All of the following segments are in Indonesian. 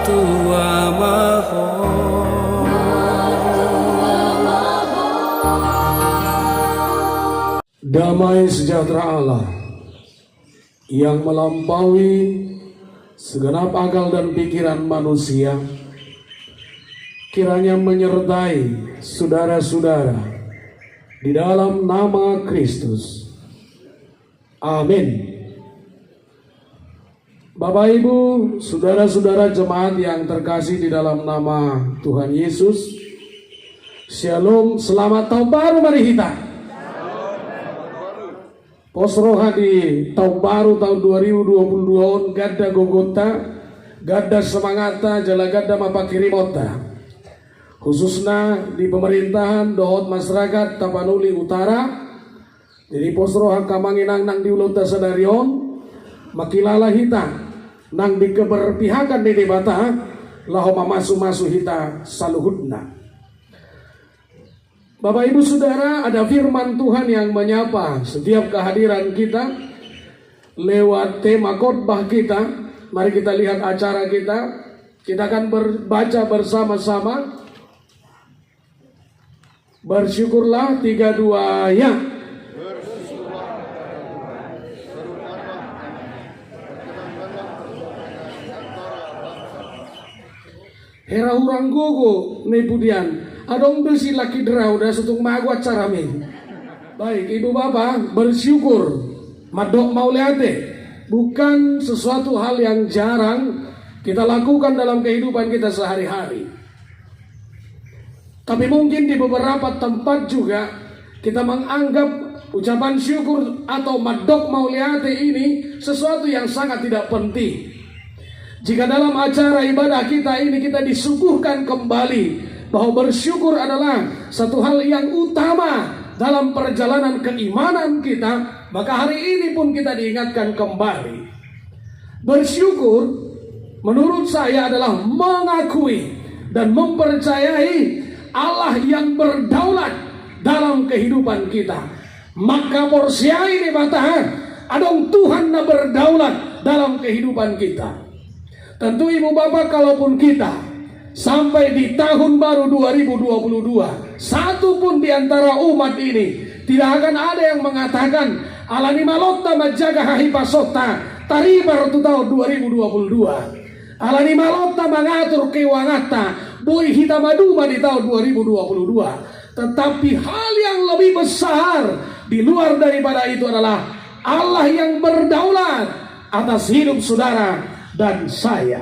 Tua Maha. Damai sejahtera Allah yang melampaui segenap akal dan pikiran manusia kiranya menyertai saudara-saudara di dalam nama Kristus. Amin. Bapak Ibu, saudara-saudara jemaat yang terkasih di dalam nama Tuhan Yesus, Shalom, selamat tahun baru mari kita. Posroha di tahun baru tahun 2022 gadda gogota, gadda semangata, jala gadda mapakirimota. Khususnya di pemerintahan dohot masyarakat Tapanuli Utara. Jadi posroha kamanginang nang diulunta sadarion, makilala hita nang di keberpihakan di debata laho mamasu-masu hita saluhudna. Bapak Ibu Saudara, ada firman Tuhan yang menyapa setiap kehadiran kita lewat tema khotbah kita. Mari kita lihat acara kita. Kita akan baca bersama-sama. Bersyukurlah 3-2 ya. Hera hurang gogo nepudian. Adong besi laki derau dah sutung magwa carame. Baik ibu bapak, bersyukur madok mauliate bukan sesuatu hal yang jarang kita lakukan dalam kehidupan kita sehari-hari. Tapi mungkin di beberapa tempat juga kita menganggap ucapan syukur atau madok mauliate ini sesuatu yang sangat tidak penting. Jika dalam acara ibadah kita ini kita disuguhkan kembali bahwa bersyukur adalah satu hal yang utama dalam perjalanan keimanan kita, maka hari ini pun kita diingatkan kembali. Bersyukur menurut saya adalah mengakui dan mempercayai Allah yang berdaulat dalam kehidupan kita. Maka porsia ini batahan adong Tuhan na berdaulat dalam kehidupan kita. Tentu ibu bapak, kalaupun kita sampai di tahun baru 2022, satu pun di antara umat ini tidak akan ada yang mengatakan alani malotta majaga hahipasota taribar tu tahun 2022. Alani malotta mengatur kewangata boy hitamaduma di tahun 2022. Tetapi hal yang lebih besar di luar daripada itu adalah Allah yang berdaulat atas hidup saudara dan saya.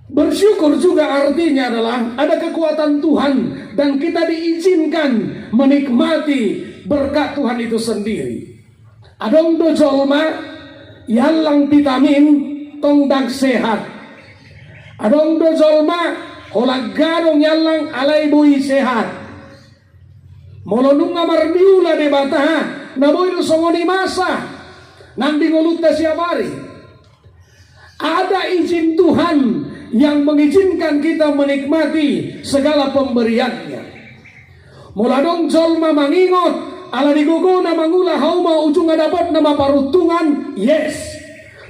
Bersyukur juga artinya adalah ada kekuatan Tuhan dan kita diizinkan menikmati berkat Tuhan itu sendiri. Adong dojolma yalang vitamin tongdak sehat. Adong dojolma holagarong yalang alay bui sehat. Molonung ngamar diula debata na boy songoni masa nang dingolutta siabari. Ada izin Tuhan yang mengizinkan kita menikmati segala pemberiannya. Muladong jolma mangingot ala diguguna mangula hauma ujung dapat nama parutungan, yes.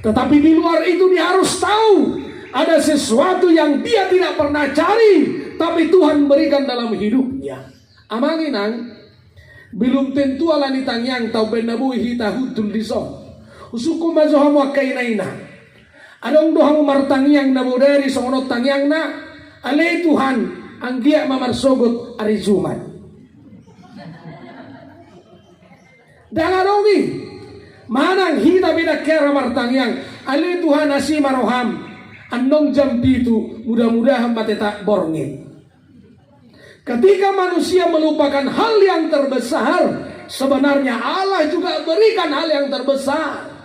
Tetapi di luar itu dia harus tahu ada sesuatu yang dia tidak pernah cari, tapi Tuhan berikan dalam hidupnya. Amanginang belum tentu ala nitangyang tau benabui hita hudul dison. Usuku mazohamu kainaina. Adong dohang martangyang na budari sa unot tangyang na alay Tuhan ang giya mamarsogot ari Jumat. Dangarongi manang hita binakera martangyang alay Tuhan asi maroham andong jam pitu mudah-mudahan mateta borngin. Ketika manusia melupakan hal yang terbesar, sebenarnya Allah juga berikan hal yang terbesar.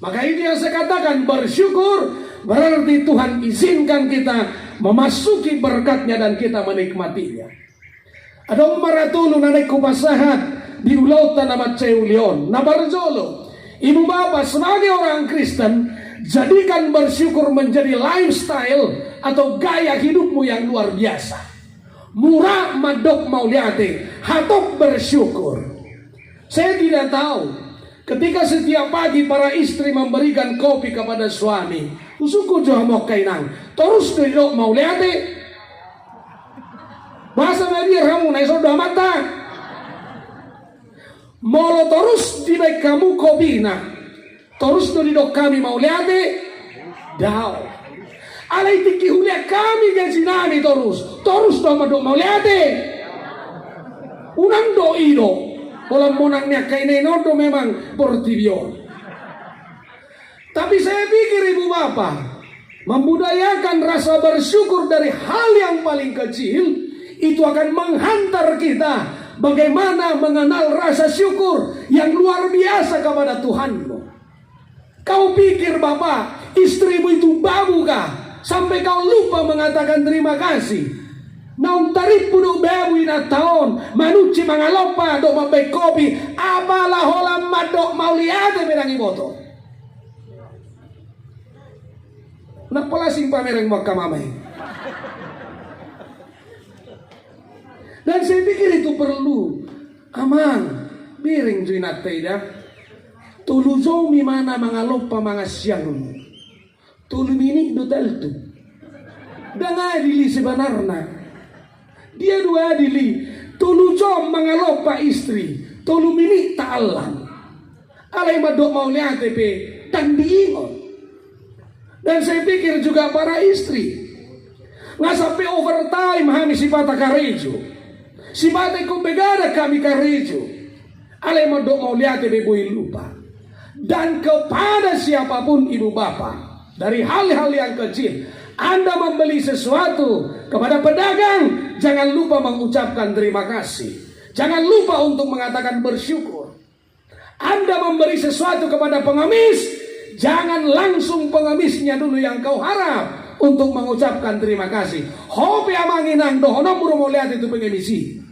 Maka itu yang saya katakan, bersyukur berarti Tuhan izinkan kita memasuki berkatnya dan kita menikmatinya. Adong maratulong na nagkupasahat di ulautan na matsayulion na barjolo. Ibu bapak sebagai orang Kristen, jadikan bersyukur menjadi lifestyle atau gaya hidupmu yang luar biasa. Murah madok mauliate, hatok bersyukur. Saya tidak tahu Ketika setiap pagi para istri memberikan kopi kepada suami, usuku jauh mau kainang, terus tidak mau lihat bahasa Nabi kamu naik sudah mata, molo terus di baik kamu kopi na, terus tidak kami mau lihat dah, alai tiki hulia kami gaji nami terus dong mau lihat unang do ido. Pola monangnya kainai nodo memang portibio. Tapi saya pikir ibu bapak, membudayakan rasa bersyukur dari hal yang paling kecil itu akan menghantar kita bagaimana mengenal rasa syukur yang luar biasa kepada Tuhanmu. Kau pikir bapak, istrimu itu babu kah sampai kau lupa mengatakan terima kasih? Naung tarip puno babu ina taon manuci mangalopa dok mabay kopi apalah holam madok mauliate menangi moto napolasing pamereng makamamay. Dan saya pikir itu perlu amang biring juinat taida tuluzo mi mana mangalopa mga siyang tulumini dotal tu dengan adili sebenarnya dia dua adili tulujo mangalopa istri tulumini ta'alam alay madok mau lihat pe tandiingon. Dan saya pikir juga para istri nggak sampai overtime kami sifata karejo sifata kumbegada kami karejo alay madok mau lihat pe boy lupa. Dan kepada siapapun ibu bapak dari hal-hal yang kecil Anda membeli sesuatu kepada pedagang, jangan lupa mengucapkan terima kasih. Jangan lupa untuk mengatakan bersyukur. Anda memberi sesuatu kepada pengemis, jangan langsung pengemisnya dulu yang kau harap untuk mengucapkan terima kasih. Hobi amanginang dohono muru mau lihat itu pengemisi.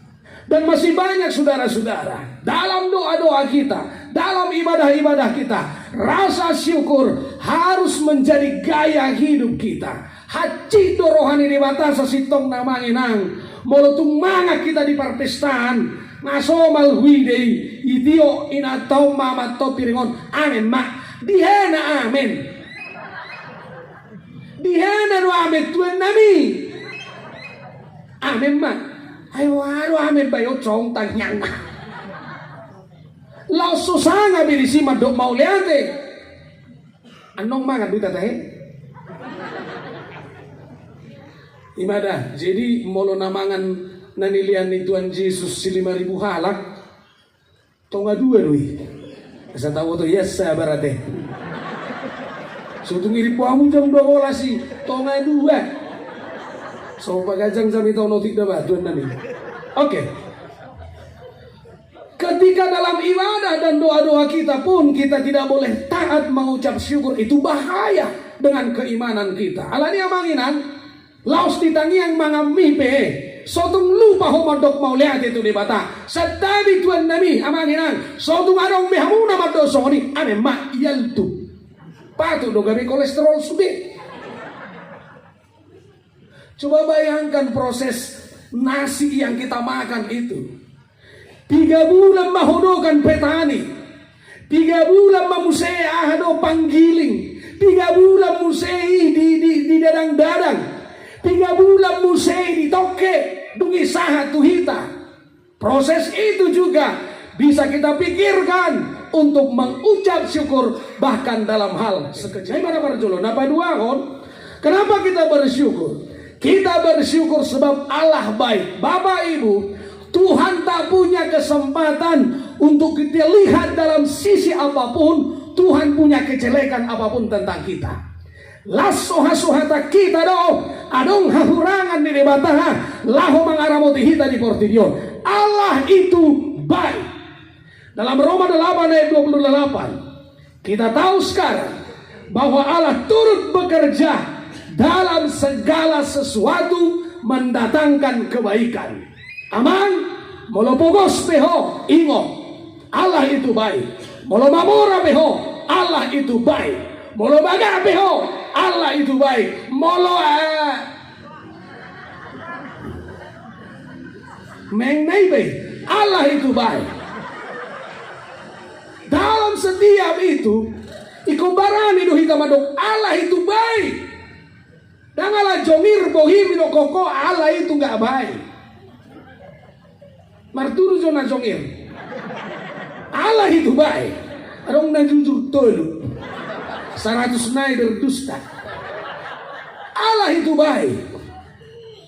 Dan masih banyak saudara-saudara dalam doa-doa kita, dalam ibadah-ibadah kita, rasa syukur harus menjadi gaya hidup kita. Haci rohani di batasa sitong namanginang molotung manga kita di perpestaan ngasomal huidei idio inatau mama to piringon amen mak dihena amen dihena no amen tuen nami amen mak ayo amen bayo chong tanyang lau susah ngabi di sima dok mau liate anong mangan duita tahe ibadah. Jadi molo namangan nanilian ni Tuhan Yesus si 5.000 halak tonga dua lui asa tahu to yes berarti so tungiri puamu jam 12 si tonga dua so pagajang sami to notik da ba Tuhan nami. Oke. Ketika dalam ibadah dan doa-doa kita pun kita tidak boleh taat mengucap syukur, itu bahaya dengan keimanan kita. Alani amanginan laos ditangiang mga mipe sotung lupa homadok mau lihat itu di bata setabi Tuhan nami amanginan sotung arong mehamuna madosoni ane mak yaltu patu do gabi kolesterol sude. Coba bayangkan proses nasi yang kita makan itu 3 bulan mahodokan petani, 3 bulan mamusei ahado panggiling, 3 bulan musei di dadang-dadang, 3 bulan musei di toke dungi saha tuhita. Proses itu juga bisa kita pikirkan untuk mengucap syukur bahkan dalam hal sekecil. Mana para jolo napa dua kon? Kenapa kita bersyukur? Kita bersyukur sebab Allah baik. Bapak Ibu, Tuhan tak punya kesempatan untuk kita lihat dalam sisi apapun. Tuhan punya kejelekan apapun tentang kita. Lasoha-sohata kita do adong hahurangan di debataha laho mangaramoti hita di portidion. Allah itu baik. Dalam Roma 8 ayat 28 kita tahu sekarang bahwa Allah turut bekerja dalam segala sesuatu mendatangkan kebaikan. Aman molopogos peho ingo Allah itu baik. Molomamura peho Allah itu baik. Molobaga peho Allah itu baik. Molo mengnaibe Allah itu baik. dalam setiap itu ikubarani do hita madok Allah itu baik. Dan Allah jongir bohim do koko Allah itu nggak baik. Marturu zona jongir. Allah itu baik. Adong na jujur tolu. 100 nai berdusta. Allah itu baik.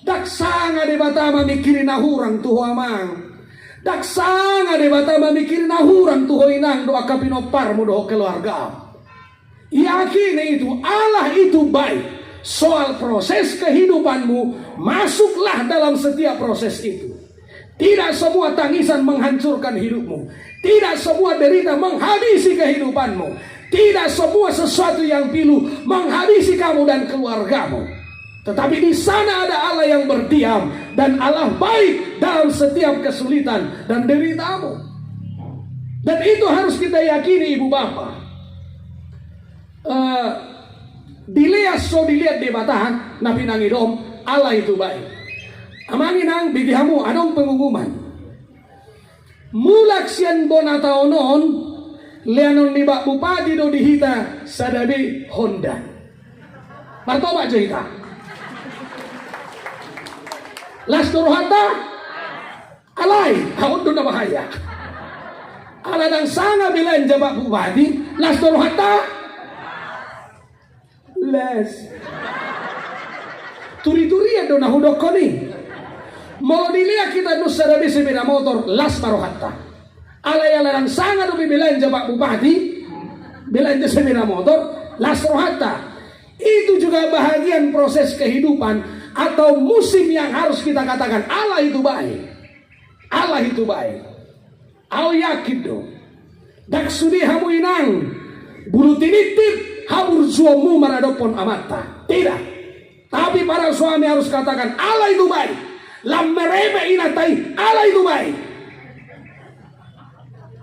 Daksanga de batama mikirin nahurang tuho amang. Daksanga de batama mikirin nahurang tuho inang do akapinopar mo do keluarga. Yakin itu Allah itu baik. Soal proses kehidupanmu, masuklah dalam setiap proses itu. Tidak semua tangisan menghancurkan hidupmu. Tidak semua derita menghabisi kehidupanmu. Tidak semua sesuatu yang pilu menghabisi kamu dan keluargamu. Tetapi di sana ada Allah yang berdiam dan Allah baik dalam setiap kesulitan dan deritamu. Dan itu harus kita yakini ibu bapak. Dilihat di batahan nabi nangidom Allah itu baik. Amangin ang bigihamu adong pengumuman. Mulak sian bonataonon lianon ni bak bupati do dihita sadabi Honda. Martoba cerita. Las turhata alai haun do na bahaya. Ala nang sanga bilan jabak bupati las turhata les. Turi-turi do na hudok ko ni. Mau dilihat kita nu sadabi sepeda motor las marohatta. Alay nang sanga do bilan jabak bupati bilan sepeda motor las rohatta. Itu juga bahagian proses kehidupan atau musim yang harus kita katakan Allah itu baik. Allah itu baik. Aku yakin do. Dak sudi hamu inang bulu tinitip habur suamu maradopon amata. Tidak. Tapi para suami harus katakan Allah itu baik. Lam merebe inatai Allah itu baik.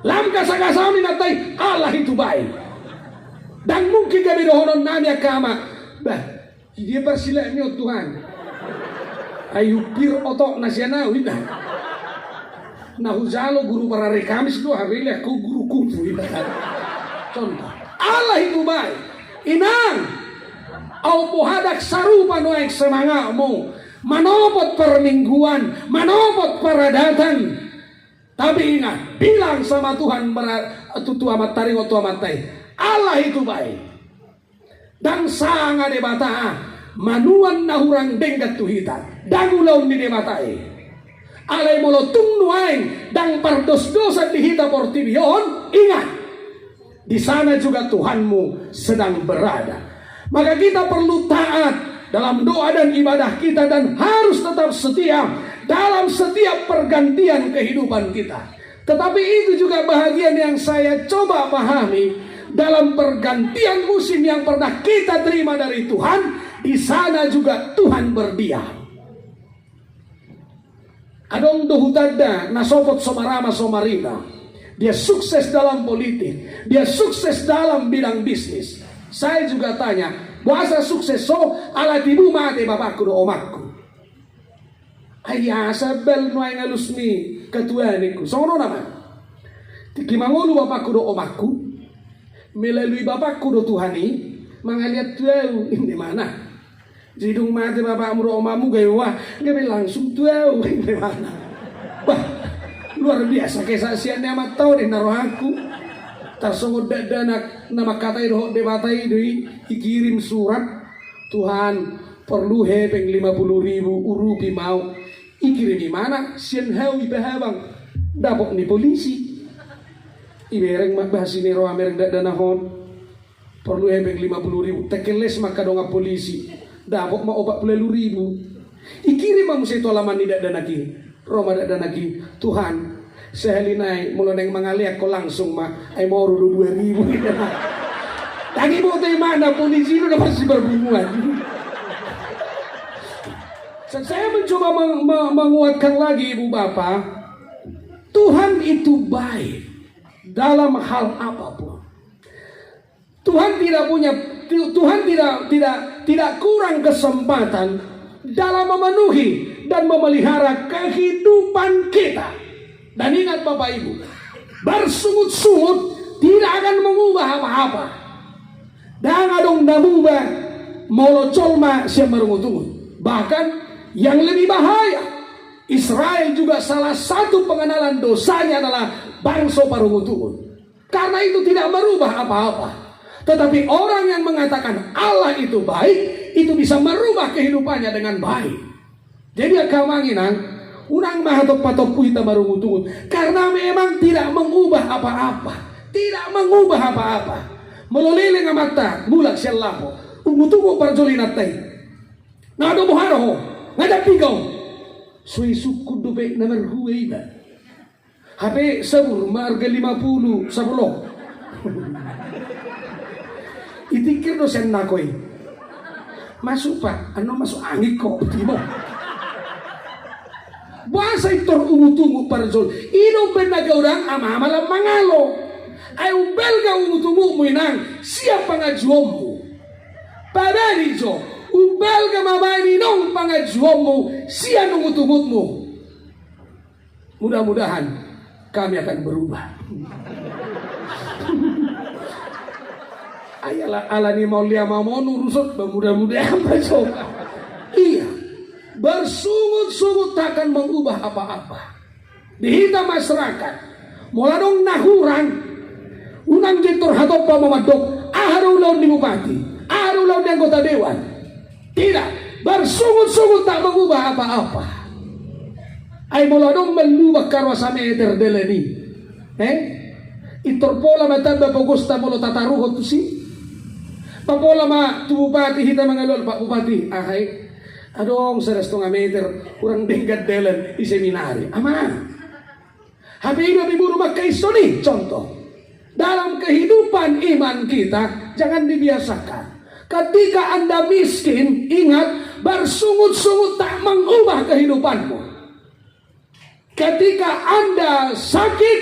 Lam kasakasami inatai Allah itu baik. Dan mungkin kami dohonon nami akama. Bah, dia persilaannya Tuhan. Ayu pir otok nasional ina. Nahuzalo guru para rekamis do habili aku guru kungfu ina. Contoh, Allah itu baik. Inang au pohadak sarupa noek semangatmu. Manopot permingguan, manopot peradatan. Tapi ingat, bilang sama Tuhan tutu amat taring otu amat tai. Allah itu baik. Dan sanga debata manuan nahurang denggat tuhita. Dangulaw ni debatai. Alay molotung nuaing dang pardos dosa dihita portibion. Ingat, di sana juga Tuhanmu sedang berada. Maka kita perlu taat dalam doa dan ibadah kita dan harus tetap setia dalam setiap pergantian kehidupan kita. Tetapi itu juga bahagian yang saya coba pahami dalam pergantian musim yang pernah kita terima dari Tuhan. Di sana juga Tuhan berdiam. Adong dohutadda nasopot somarama somarina. Dia sukses dalam politik, dia sukses dalam bidang bisnis. Saya juga tanya, buasa sukses so ala tibu mate bapakku do omakku. Ayah sabel nuay ngalusmi ketuaniku. Sono naman. Tikimangulu bapakku do omakku. Melalui bapakku do Tuhani mangaliat tuau di mana? Jidung mati bapakmu do omamu gawa gabe langsung tuau di mana? Wah, luar biasa kesaksiannya amat tahu deh naruh aku. Tarsongod danak nama katai doh debatai doi dikirim surat Tuhan perlu hepeng 50.000 urupi mau ikirim di mana sian hau ibahawang dapok ni polisi ibereng magbahasi ni roh amereng danahon perlu hepeng 50.000 tekeles maka donga polisi dapok ma 40.000 ikirim mamu seto alaman ni danaki Roma danaki Tuhan sehelinai mulai mengaliak ko langsung mah ay mau rudu 2.000 lagi mau mana polisi itu udah pasti berbunguan. Saya mencoba menguatkan lagi ibu bapak, Tuhan itu baik dalam hal apapun. Tuhan tidak kurang kesempatan dalam memenuhi dan memelihara kehidupan kita. Dan ingat Bapak Ibu, bersungut-sungut tidak akan mengubah apa-apa. Dan adong namubah molo colma siya marungut-ungut. Bahkan yang lebih bahaya, Israel juga salah satu pengenalan dosanya adalah bangsa parungut-ungut. Karena itu tidak merubah apa-apa. Tetapi orang yang mengatakan Allah itu baik, itu bisa merubah kehidupannya dengan baik. Jadi kamanginan, unang mahatok-patok puita marungut-ungut. Karena memang tidak mengubah apa-apa. Tidak mengubah apa-apa. Melolele nga mata, mulak siya lapo. Ungut-ungut parjolinat tay. Ngado buharo, ngada pigaw. Suy sukud dobe na merhuwe na. Hape sabur marga 50 sa bulok. Itikir do siya nakoy. Masuk pa, ano masuk angin ko, timo. Basa itor ungut-ungut parjol. Ino benagaurang ama malam mangalo. Ay ubelga ungut-ungut mo inang siya pangajuom mo. Padani jo. Ubal ka mabani nung pangajuan mo, siya nungut-ungut mo. Mudah-mudahan kami akan berubah. Ayalah ala ni maulia mamonu rusot, mudah-mudahan besok. Iya, bersungut-sungut takkan mengubah apa-apa. Di hitam masyarakat, mula dong nahuran, unang jitor hatop pa mamadok, aharulaw ni bupati, aharulaw ni anggota dewan. Tidak, bersungut-sungut tak mengubah apa-apa. Ay mula dong melubah karwasa meter deleni. Itorpola matanda pagusta molo tataruhot tu si. Papola ma tu bupati hita mangalol pak bupati. Ahay, adong sa resto nga meter kurang denggat delen di seminari. Ama. Habi ino biburu magkaiso ni. Contoh. Dalam kehidupan iman kita jangan dibiasakan. Ketika Anda miskin, ingat, bersungut-sungut tak mengubah kehidupanmu. Ketika Anda sakit,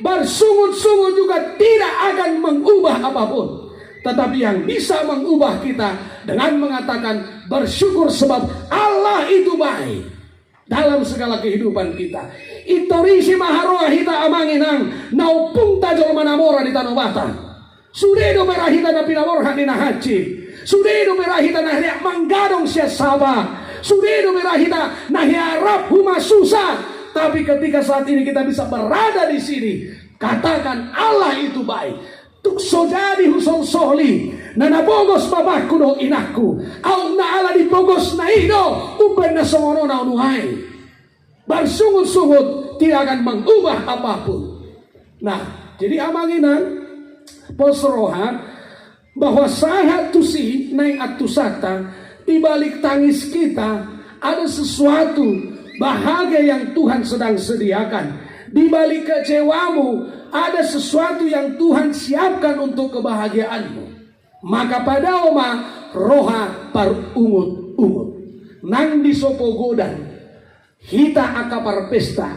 bersungut-sungut juga tidak akan mengubah apapun. Tetapi yang bisa mengubah kita dengan mengatakan bersyukur sebab Allah itu baik dalam segala kehidupan kita. Itorisi maharoa hita amanginang naupung tajol manamora di Tanah Batak. Sudedo merahita na pinamorhan di Nahaci. Sudedo merahita na hiyak manggadong siya saba. Sudedo merahita na hiarap huma susah. Tapi ketika saat ini kita bisa berada di sini, katakan Allah itu baik. Tukso jadi husol sohli na nabogos babakku do inakku. Au na ala dipogos na ido uben na songono na unuhay. Bersungut-sungut tidak akan mengubah apapun. Nah, jadi amanginan posrohan bahwa sahat tusi naik atusata di balik tangis kita ada sesuatu bahagia yang Tuhan sedang sediakan. Di balik kecewamu ada sesuatu yang Tuhan siapkan untuk kebahagiaanmu. Maka pada oma roha parungut-ungut nang disopogodan hita akapar pesta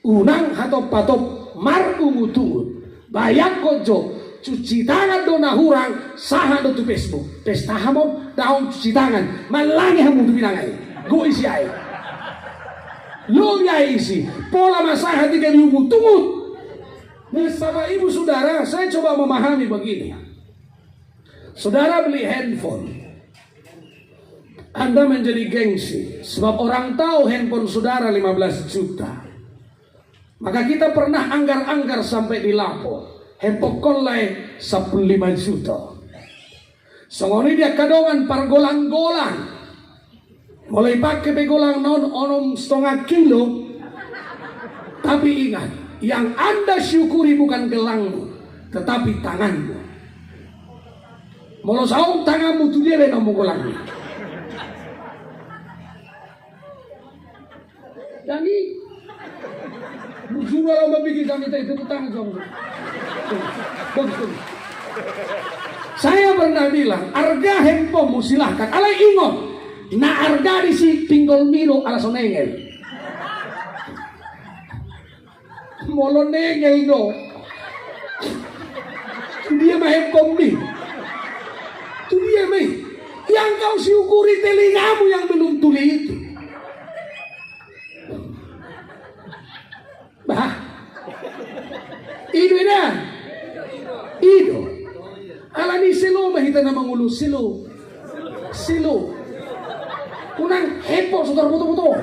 unang hatop patop mar ungut-ungut bayak kojo cuci tangan do nahurang saha do tu Facebook pesta hamo daun cuci tangan malangi hamu tu binangai go isi air lo ya isi pola masaha tiga ungut-ungut. Nah, sama ibu saudara saya coba memahami begini. Saudara beli handphone, Anda menjadi gengsi sebab orang tahu handphone saudara 15 juta. Maka kita pernah anggar-anggar sampai di lapo handphone kolai 15 juta. Songoni dia kadongan pargolang-golang. Mulai pakai begolang non onom 1,5 kilo. Tapi ingat, yang Anda syukuri bukan gelangmu, tetapi tanganmu. Molo saung tanganmu tu dia benar golangnya. Jadi, bujura lo membuat kami itu tangan jauh. Bagus. Saya pernah bilang, harga handphone silahkan. Alai ingat, na harga di si pinggol miro ala sonengel. Molo nengel do. Dia mah handphone ni. Itu dia mah. Yang kau syukuri telingamu yang belum tuli itu. Bah. Ini dah. kita na mangulu silo. Unang hepo saudara buto-buto.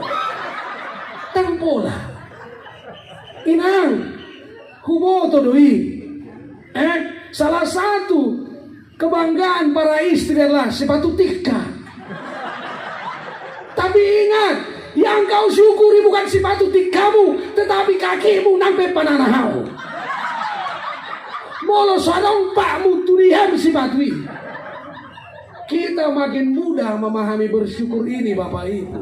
Tempo lah. Inang humoto doi. Salah satu kebanggaan para istri adalah sepatu tika. Tapi ingat, yang kau syukuri bukan sepatu tikamu, tetapi kakimu nampe pananahau. Molo sadong pakmu turihan sepatu ini. Kita makin mudah memahami bersyukur ini Bapak Ibu.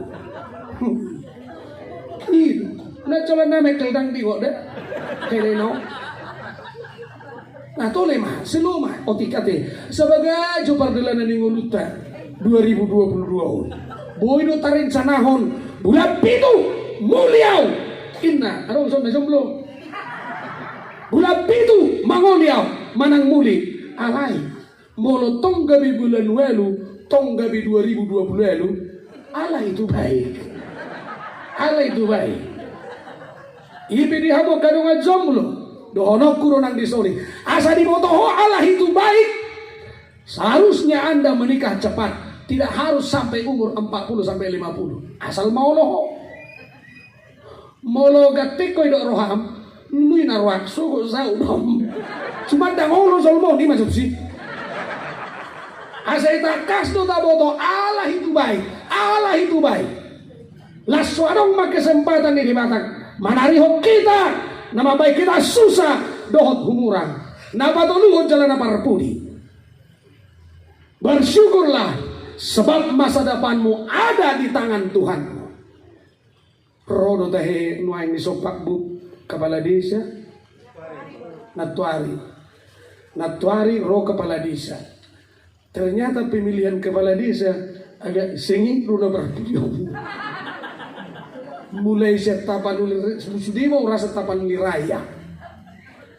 Itu. Nah coba nama keldang di kok deh. Keleno. Nah tole mah, seluma otikate sebagai jopardelanan ning uluta 2022. Boy no tarin sanahon bulan pitu muliau. Inna, arong son jomblo. Bulan pitu mangoliau manang muli alai. Molo tong gabi bulan welu, tong gabi 2020 welu, Allah itu baik. Allah itu baik. Ibi dihamo kadungan jomblo, dohonok kurunang disori. Asa dimotoho Allah itu baik. Seharusnya Anda menikah cepat, tidak harus sampai umur 40 sampai 50. Asal mau loho. Molo gatiko idok roham, nui narwak suku saudom. Cuma dangolo solmo di masuk sih. Asaita kasdo taboto Allah itu baik. Allah itu baik. Laswadong makesempatan ini batang manariho kita nama baik kita susah dohot humurang. Napa toluhon jalan parpudi. Bersyukurlah sebab masa depanmu ada di tangan Tuhan. Rodo tahe nuaing isopak bu kepala desa. Natuari ro kepala desa. Ternyata pemilihan kepala desa agak sengit ruda berdiom. Mulai setapan sudah mau rasa tapan liraya.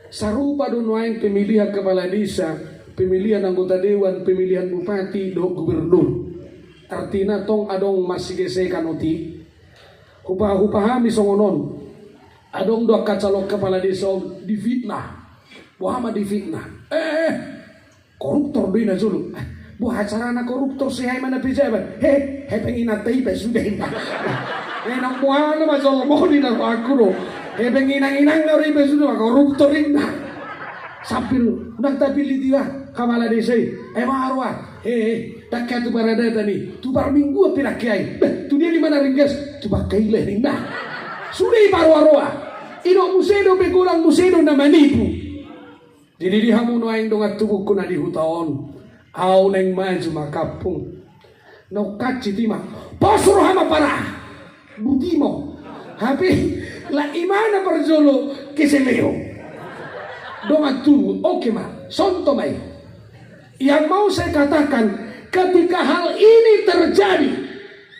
Sarupa donoaing pemilihan kepala desa, pemilihan anggota dewan, pemilihan bupati, do gubernur. Artinya tong adong masih gesekan uti. Hupahami songonon. Adong dua kacalok kepala desa difitnah. Muhammad difitnah. Koruptor dina dulu. Buah acara anak koruptor sih mana pejabat. Pengen natai sudah indah. Enak buana macam mau dina aku loh. Pengen inang ngari sudah koruptor indah. Sambil nak tapi dia kamala desa. Marwah. Tak kaya tu barada tadi. Tu bar minggu apa nak kiai. Tu dia di mana ringgas. Tu pakai leh indah. Sudah parwarwa. Ino musedo begulang musedo na manipu. Jadi dihamu noaing dongat tubuh kuna di hutaon. Au neng maju makapung. No kacitima. Posro hama parah. Butimo. Hapi la imana perjolo keseleo. Dongat tubuh. Oke ma. Sonto mai. Yang mau saya katakan ketika hal ini terjadi,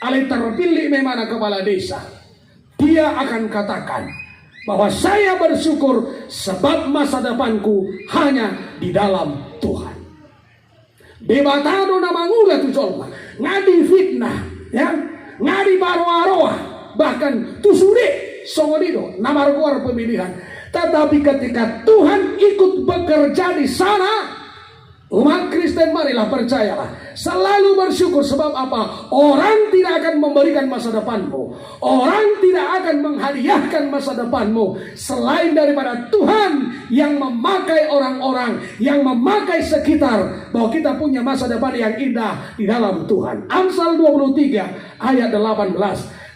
oleh terpilih memang kepala desa, dia akan katakan bahwa saya bersyukur sebab masa depanku hanya di dalam Tuhan. Debatado na mangula tu colma, ngadi fitnah, ya, ngadi baroa-roa, bahkan tusuri songodido namarguar pemilihan. Tetapi ketika Tuhan ikut bekerja di sana, umat Kristen marilah percayalah, selalu bersyukur. Sebab apa? Orang tidak akan memberikan masa depanmu, orang tidak akan menghadiahkan masa depanmu selain daripada Tuhan yang memakai orang-orang, yang memakai sekitar, bahwa kita punya masa depan yang indah di dalam Tuhan. Amsal 23 ayat 18.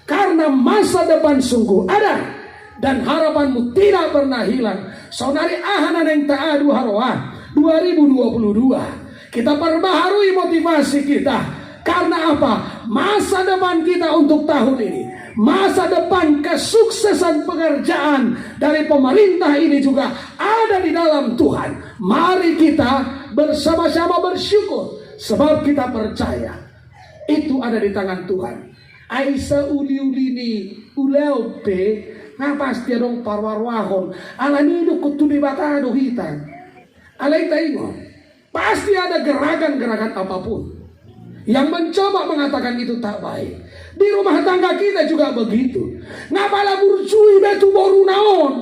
Karena masa depan sungguh ada dan harapanmu tidak pernah hilang. Saudari ahanan yang ta'adu haroah 2022 kita perbaharui motivasi kita. Karena apa? Masa depan kita untuk tahun ini, masa depan kesuksesan pekerjaan dari pemerintah ini juga ada di dalam Tuhan. Mari kita bersama-sama bersyukur sebab kita percaya itu ada di tangan Tuhan. Aisyah uli-ulini uleupe ngapasti dong parwarwahon alani kutu di batado hitan. Alay tayo, pasti ada gerakan-gerakan apapun yang mencoba mengatakan itu tak baik. Di rumah tangga kita juga begitu. Ngapala burcui betu boru naon,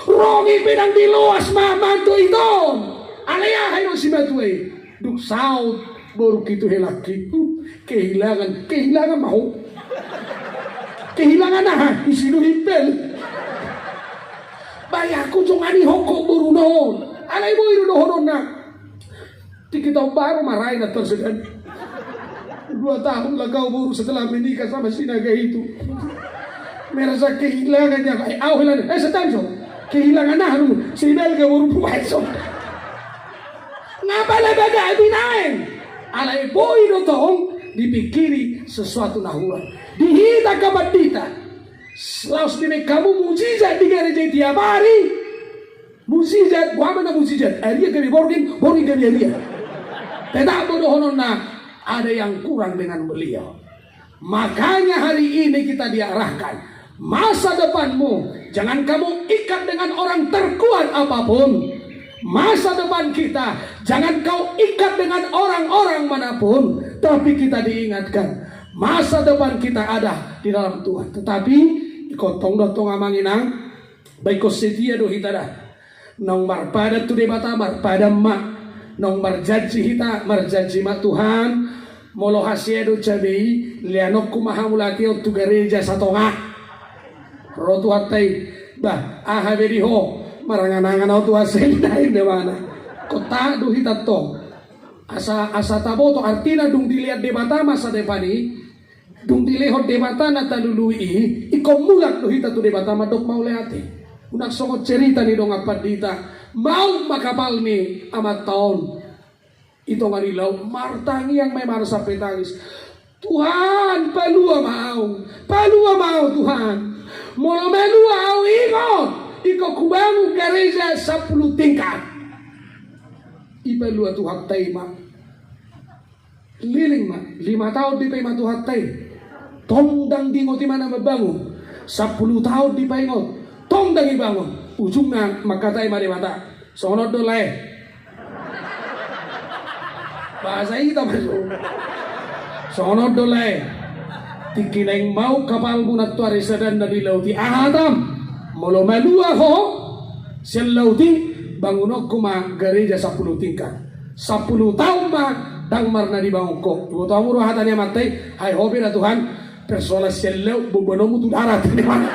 rongi pinang diluas mamanto iton. Alaya hayo si betue. Duk saut baru gitu laki kehilangan mau. Kehilangan nah isinu himpel. Bayaku jongani hokok baru nohon. Alay mo inu nohon na. Di kita baru marahin at tersegan. 2 tahun lah kau baru setelah menikah sama si naga itu. Merasa kehilangan niya. Sedang so. Kehilangan na si Belga baru buhay so. Ngapa lah baga binain? Alay boy do tohong dipikiri sesuatu nahura. Dihita kabadita. Laos dini kamu mujizat di gereja tiap hari. Mujizat, bukan na mujizat. Dia kami boring kami dia. Tidak bodoh na ada yang kurang dengan beliau. Makanya hari ini kita diarahkan. Masa depanmu jangan kamu ikat dengan orang terkuat apapun. Masa depan kita jangan kau ikat dengan orang-orang manapun, tapi kita diingatkan masa depan kita ada di dalam Tuhan. Tetapi ikotong dotong amanginang baik kau setia do hitada nong marpada tu debata marpada mak nong marjanji hita marjanji mak Tuhan molo hasia do cabei lianok kumahamulati tu gereja satonga rotu hatai bah ahaberiho maranganangan auto hasil lain de mana kota do hitato asa taboto artina dung dilihat debata masa depani dung dilehot debata na talului ikomulak do hitato debata madok mau leati unak songot cerita ni dong apat dita mau makapal ni amat tahun itu ngarilau martangi yang memang sampai tangis Tuhan palua mau Tuhan molo melua au ingot iko kubangun gereja 10 tingkat. Ipalua tu haktai ma. Liling ma 5 tahun di pay ma tu haktai. Tongdang dingot di mana membangun. 10 tahun di paingot. Tongdang ibangun. Ujungnya makatai ma di mata. Sonod dolay. Bahasa kita masuk. Sonod dolay. Tikineng mau kapal bunat tuari sedan dari lauti Adam. Molo melua ho selauti bangunok kuma gereja 10 tingkat 10 tahun ma dang marna dibangun ko 2 tahun muro hatanya matai hai hobi na Tuhan persoalan selau bubonomu tu darat di mana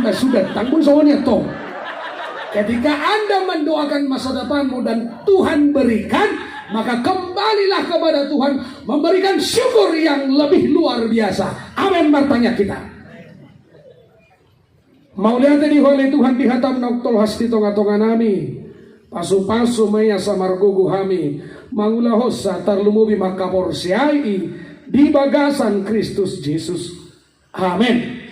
sudah tanggung soalnya toh ketika Anda mendoakan masa depanmu dan Tuhan berikan maka kembalilah kepada Tuhan memberikan syukur yang lebih luar biasa. Amin bertanya kita. Mau lihat di oleh Tuhan dihatam noktol hasti tonga-tonga nami pasu-pasu maya samargugu hami mangulah hosa tarlumubi makapor siai di bagasan Kristus Yesus. Amin.